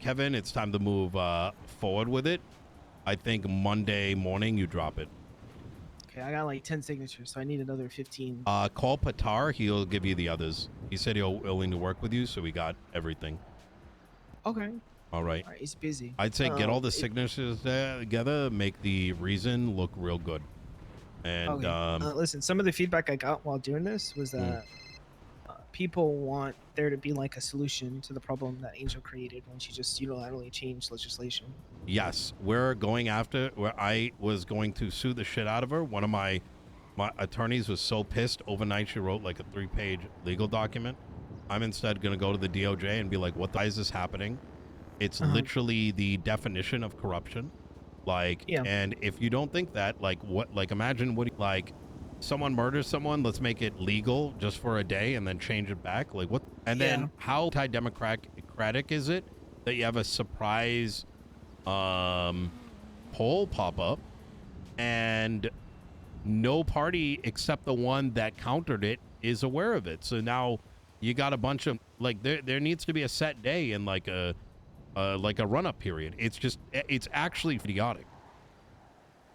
Kevin, it's time to move forward with it. I think Monday morning you drop it. Okay, I got like 10 signatures, so I need another 15. Call Patar. He'll give you the others. He said he'll willing to work with you, so we got everything. Okay. All right. All right, he's busy. I'd say get all the signatures together, make the reason look real good. And okay. Listen, some of the feedback I got while doing this was that people want there to be like a solution to the problem that Angel created when she just unilaterally changed legislation. yes, we're going after. Where I was going to sue the shit out of her. One of my attorneys was so pissed overnight she wrote like a 3-page legal document. I'm instead going to go to the DOJ and be like, what the hell is this happening? It's literally the definition of corruption. Like, and if you don't think that, like, what, like, imagine what, like, someone murders someone, let's make it legal just for a day and then change it back. Like, what? And then how anti-democratic is it that you have a surprise poll pop up and no party except the one that countered it is aware of it? So now you got a bunch of, like, there needs to be a set day and like a run-up period. It's actually idiotic.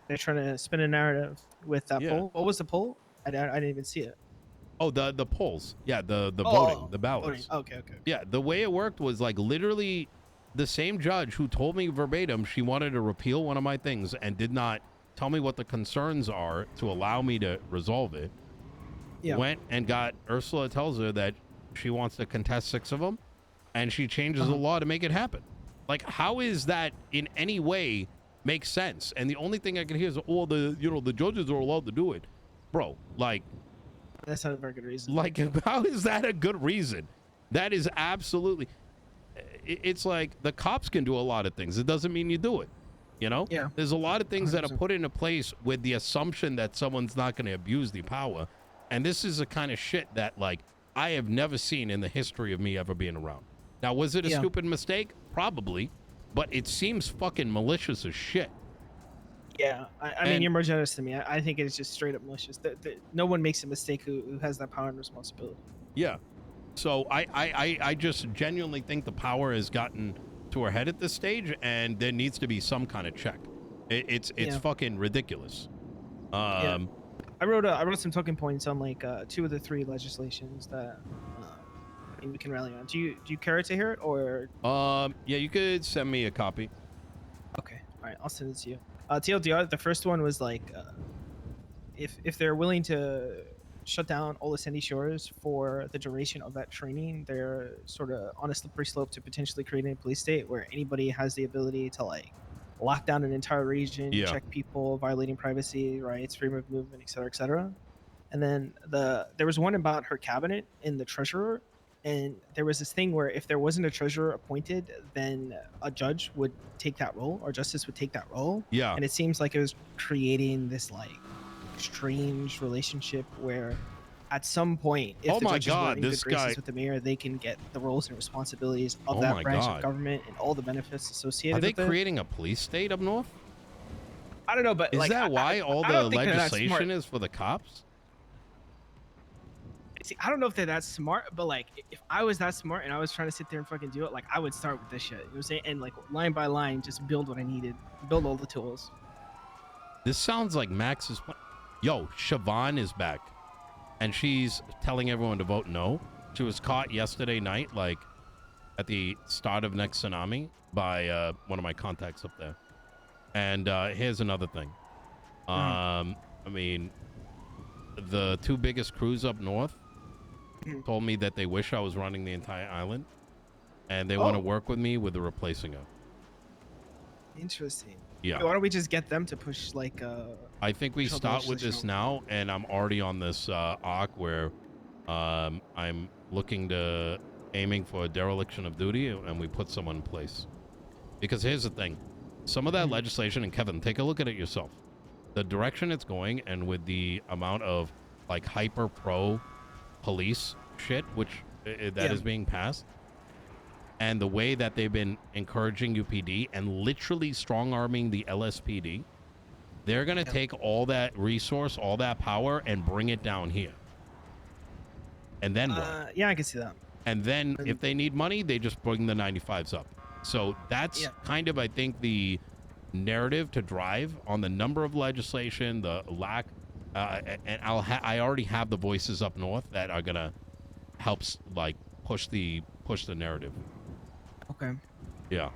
They're trying to spin a narrative with that poll. What was the poll? I didn't even see it. Oh, the polls. Yeah, the voting, the ballots. Voting. Okay. Yeah, the way it worked was like literally the same judge who told me verbatim she wanted to repeal one of my things and did not tell me what the concerns are to allow me to resolve it. Went and got Ursula tells her that she wants to contest 6 of them, and she changes the law to make it happen. Like, how is that in any way makes sense? And the only thing I can hear is, oh, the judges are allowed to do it. Bro, like, that's not a very good reason. Like, how is that a good reason? That is absolutely, it's like the cops can do a lot of things. It doesn't mean you do it. You know? Yeah. There's a lot of things 100%. that are put into place with the assumption that someone's not going to abuse the power. And this is the kind of shit that, like, I have never seen in the history of me ever being around. Now, was it a stupid mistake? Probably. But it seems fucking malicious as shit. Yeah, I mean, you're more generous than me. I think it's just straight up malicious. No one makes a mistake who has that power and responsibility. Yeah. So I just genuinely think the power has gotten to her head at this stage, and there needs to be some kind of check. It's fucking ridiculous. I wrote some talking points on like 2 of the 3 legislations that we can rally on. Do you care to hear it, or? Yeah, you could send me a copy. Okay, all right, I'll send it to you. TLDR, the first one was like, if they're willing to shut down all the Sandy Shores for the duration of that training, they're sort of on a slippery slope to potentially creating a police state where anybody has the ability to like lock down an entire region, check people violating privacy rights, freedom of movement, et cetera. And then there was one about her cabinet and the treasurer. And there was this thing where if there wasn't a treasurer appointed, then a judge would take that role, or justice would take that role. Yeah. And it seems like it was creating this like strange relationship where at some point, if the judges were in good graces with the mayor, they can get the roles and responsibilities of that branch of government and all the benefits associated with it. Are they creating a police state up north? I don't know, but is like, that why all the legislation is for the cops? See, I don't know if they're that smart, but like, if I was that smart and I was trying to sit there and fucking do it, like, I would start with this shit. You know what I'm saying? And like, line by line, just build what I needed, build all the tools. This sounds like Max's plan. Yo, Siobhan is back, and she's telling everyone to vote no. She was caught yesterday night, like at the start of next tsunami, by one of my contacts up there. And here's another thing. I mean, the 2 biggest crews up north told me that they wish I was running the entire island, and they want to work with me with the replacing her. Interesting. Yeah. Why don't we just get them to push like I think we start with this now, and I'm already on this arc where I'm aiming for a dereliction of duty, and we put someone in place. Because here's the thing. Some of that legislation, and Kevin, take a look at it yourself. The direction it's going, and with the amount of like hyper pro police shit that is being passed, and the way that they've been encouraging UPD and literally strong-arming the LSPD, they're going to take all that resource, all that power, and bring it down here. And then what? Yeah, I can see that. And then And- if they need money, they just bring the 95s up. So that's Yeah. kind of, I think, the narrative to drive on the number of legislation, the lack, and I already have the voices up north that are gonna help like push the narrative. Okay. Yeah.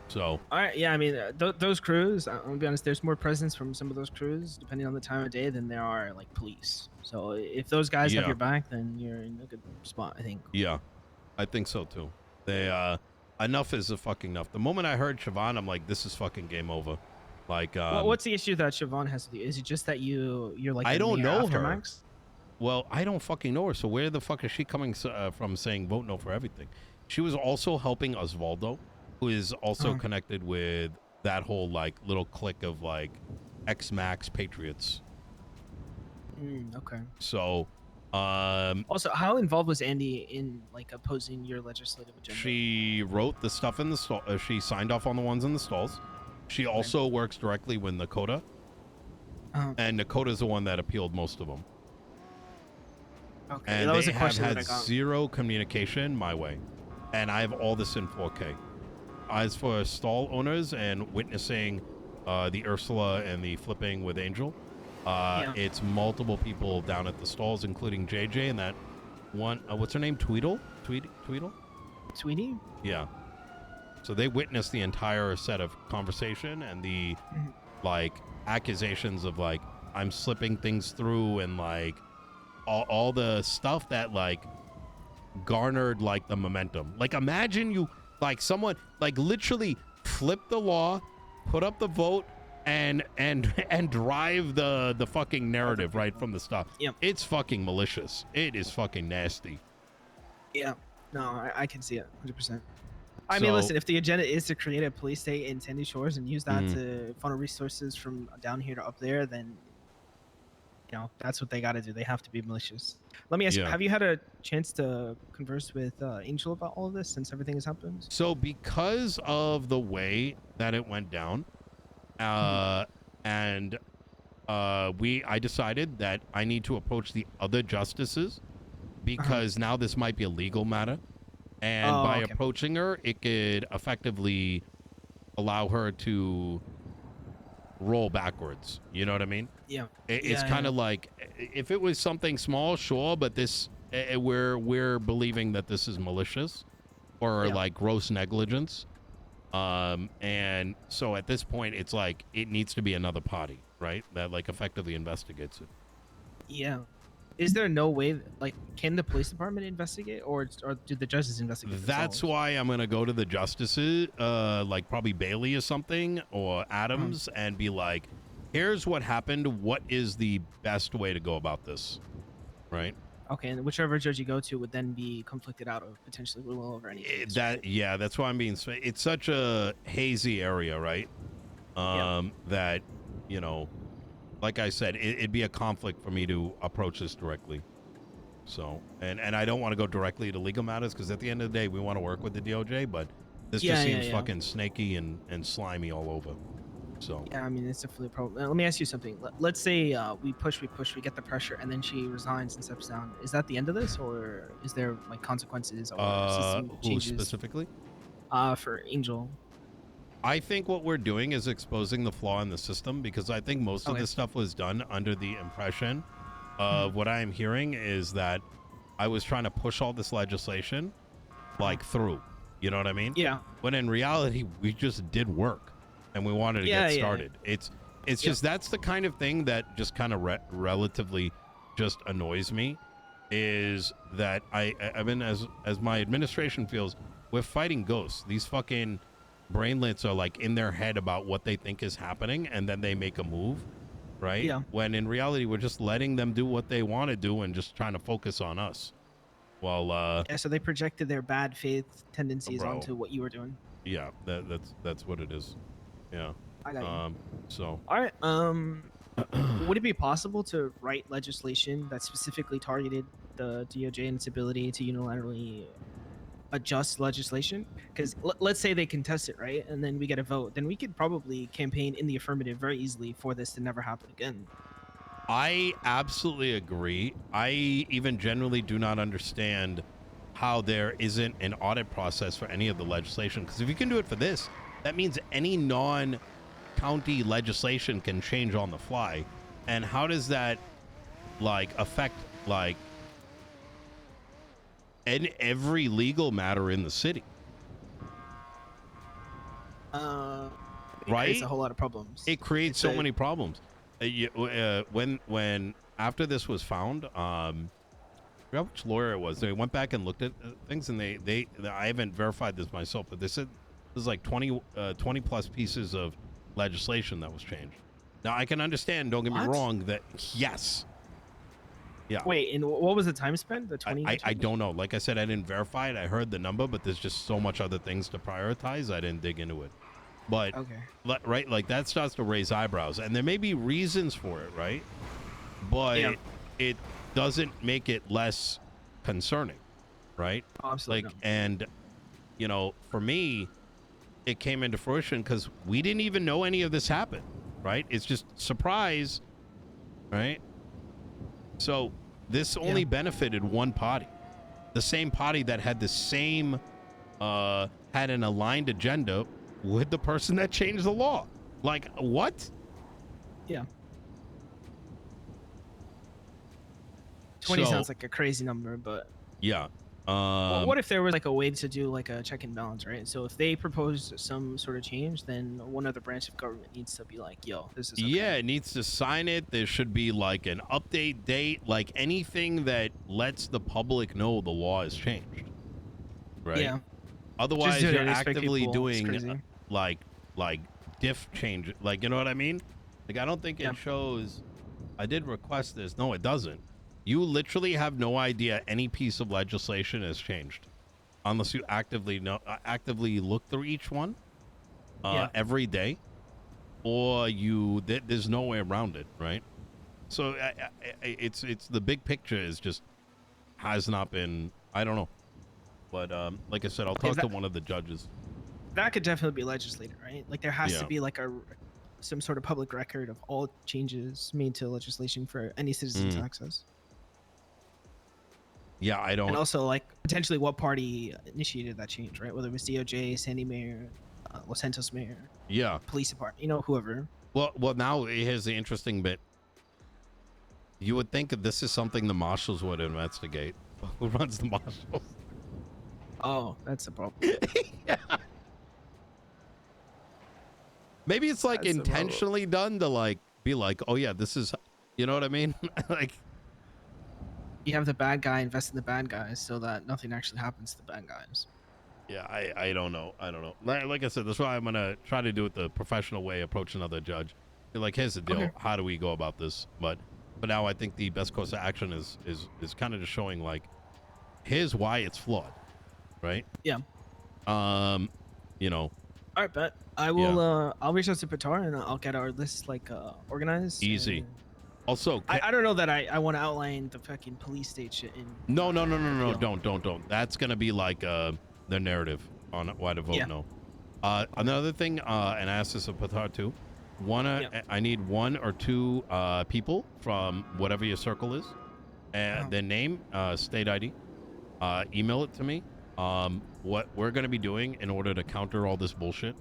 So All right. Yeah. I mean, those crews. I'm gonna be honest. There's more presence from some of those crews, depending on the time of day, than there are like police. So if those guys have yeah, your back, then you're in a good spot, I think. yeah, I think so too. They enough is a fucking enough. The moment I heard Siobhan, I'm like, this is fucking game over. Like, What's the issue that Siobhan has with you? Is it just that you're like I the don't mayor know after her. Max? Well, I don't fucking know her. So where the fuck is she coming from saying vote no for everything? She was also helping Osvaldo, who is also connected with that whole like little clique of like ex-Max patriots. Okay. So, Also, how involved was Andy in like opposing your legislative agenda? she wrote the stuff in the stall. She signed off on the ones in the stalls. She also works directly with Nakota, and Nakota's the one that appealed most of them. Okay, And that was they a have question had that I got. zero communication my way, and I have all this in 4K. As for stall owners and witnessing the Ursula and the flipping with Angel, it's multiple people down at the stalls, including JJ and that one. What's her name? Tweedle? Tweedle? Sweetie? Yeah. So they witnessed the entire set of conversation and the like accusations of like I'm slipping things through and like all the stuff that like garnered like the momentum. Like imagine you like someone like literally flip the law, put up the vote and drive the fucking narrative right from the stuff. Yep. It's fucking malicious. It is fucking nasty. Yeah. No, I can see it 100%. I mean, listen, if the agenda is to create a police state in Sandy Shores and use that to funnel resources from down here to up there, then you know that's what they got to do. They have to be malicious. Let me ask you: have you had a chance to converse with Angel about all of this since everything has happened? So because of the way that it went down, I decided that I need to approach the other justices because now this might be a legal matter. And by approaching her, it could effectively allow her to roll backwards. You know what I mean? Yeah. It's kind of like if it was something small, sure, but this we're believing that this is malicious or like gross negligence. And so at this point, it's like it needs to be another party, right? That like effectively investigates it. Yeah. Is there no way, like, can the police department investigate, or do the judges investigate? That's why I'm gonna go to the justices, like probably Bailey or something, or Adams, and be like, "Here's what happened. What is the best way to go about this?" Right? Okay, and whichever judge you go to would then be conflicted out of potentially rule over any case, right? Yeah, that's why I'm being. It's such a hazy area, right? That you know. Like I said, it'd be a conflict for me to approach this directly. So, and I don't want to go directly to legal matters because at the end of the day, we want to work with the DOJ, but this just seems fucking snaky and slimy all over. So. Yeah, I mean, it's definitely a problem. Let me ask you something. Let's say we push, we get the pressure, and then she resigns and steps down. Is that the end of this, or is there like consequences or system changes? Who specifically? For Angel. I think what we're doing is exposing the flaw in the system because I think most of this stuff was done under the impression of what I am hearing is that I was trying to push all this legislation like through. You know what I mean? Yeah. When in reality, we just did work and we wanted to get started. It's just that's the kind of thing that just kind of relatively just annoys me is that I've been as my administration feels we're fighting ghosts. These fucking brainlets are like in their head about what they think is happening and then they make a move, right? Yeah. When in reality we're just letting them do what they want to do and just trying to focus on us. Well, so they projected their bad faith tendencies onto what you were doing. Yeah, that's what it is. Yeah. I got you. So. All right. Would it be possible to write legislation that specifically targeted the DOJ and its ability to unilaterally adjust legislation? Because let's say they contest it, right, and then we get a vote, then we could probably campaign in the affirmative very easily for this to never happen again. I absolutely agree. I even generally do not understand how there isn't an audit process for any of the legislation. Because if you can do it for this, that means any non-county legislation can change on the fly. And how does that like affect like every legal matter in the city? It Right? creates a whole lot of problems. It creates so many problems. When after this was found, I forgot which lawyer it was. They went back and looked at things, and they I haven't verified this myself, but they said there's like 20 plus pieces of legislation that was changed. Now I can understand. Don't get me wrong. That yes. Yeah. Wait, and what was the time spent? The 20? I don't know. Like I said, I didn't verify it. I heard the number, but there's just so much other things to prioritize. I didn't dig into it. But okay. right, like that starts to raise eyebrows, and there may be reasons for it, right? But it doesn't make it less concerning, right? Oh, absolutely. Like, and you know, for me, it came into fruition because we didn't even know any of this happened, right? It's just surprise, right? So this only benefited one party, the same party that had the same, had an aligned agenda with the person that changed the law. Like, what? Yeah. 20 sounds like a crazy number, but yeah. well, what if there was like a way to do like a check and balance, right? So if they propose some sort of change, then one other branch of government needs to be like, yo, this is okay. Yeah, it needs to sign it. There should be like an update date, like anything that lets the public know the law has changed, right? Yeah. Otherwise, you're actively doing like diff change, like, you know what I mean? Like, I don't think it shows I did request this. No, it doesn't. You literally have no idea any piece of legislation has changed unless you actively look through each one every day, or there's no way around it, right? So it's the big picture is just has not been, I don't know, but like I said, I'll talk to one of the judges. That could definitely be legislated, right? Like there has to be like some sort of public record of all changes made to legislation for any citizen to access. Yeah, I don't. And also, like, potentially what party initiated that change, right? Whether it was DOJ, Sandy Mayor, Los Santos Mayor, police department, you know, whoever. Well, now here's the interesting bit. You would think that this is something the marshals would investigate. Who runs the marshals? Oh, that's a problem. Yeah. Maybe it's like that's intentionally done to like be like, oh yeah, this is, you know what I mean? Like. You have the bad guy invest in the bad guys so that nothing actually happens to the bad guys. Yeah, I don't know. Like I said, that's why I'm going to try to do it the professional way, approach another judge. Be like, here's the deal. Okay. How do we go about this? But now I think the best course of action is kind of just showing like, here's why it's flawed, right? Yeah. You know. All right, bet. I will, I'll reach out to Patar and I'll get our list like organized. Easy. Also, I don't know that I want to outline the fucking police state shit in. No, don't. That's gonna be like the narrative on why to vote no. Another thing, and I asked this of Patar too. I need 1 or 2 people from whatever your circle is, and their name, state ID. Email it to me. What we're gonna be doing in order to counter all this bullshit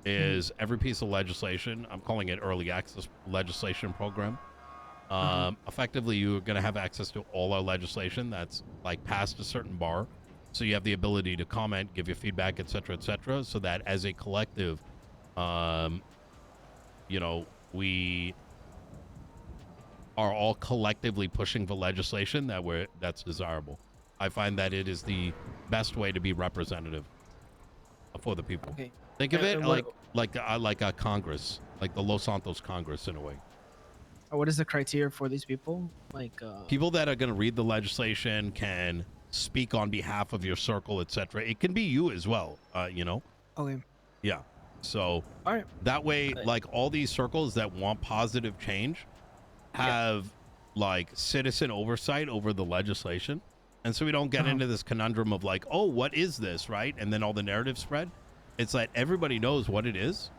is every piece of legislation. I'm calling it early access legislation program. Effectively, you're going to have access to all our legislation that's like past a certain bar. So you have the ability to comment, give your feedback, et cetera, so that as a collective, you know, we are all collectively pushing for legislation that's desirable. I find that it is the best way to be representative for the people. Okay. Think of it like a Congress, like the Los Santos Congress in a way. What is the criteria for these people? Like people that are going to read the legislation can speak on behalf of your circle, etc. It can be you as well, you know. Okay. Yeah. So all right. That way, like all these circles that want positive change have like citizen oversight over the legislation, and so we don't get into this conundrum of like, oh, what is this, right? And then all the narrative spread. It's like everybody knows what it is,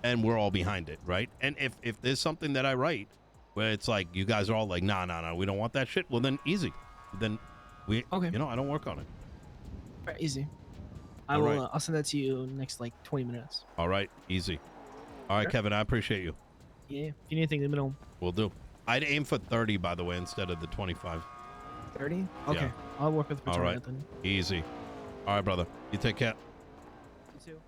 and we're all behind it, right? And if there's something that I write where it's like you guys are all like, nah, we don't want that shit, well then easy. Then we, you know, I don't work on it. Right, easy. I All will. right. I'll send that to you next like 20 minutes. All right. Easy. All right, Sure. Kevin, I appreciate you. Yeah. If you need anything in the middle, Will do. I'd aim for 30, by the way, instead of the 25. 30. Okay. Yeah. I'll work with All return right. it then. Easy. All right, brother. You take care. You too.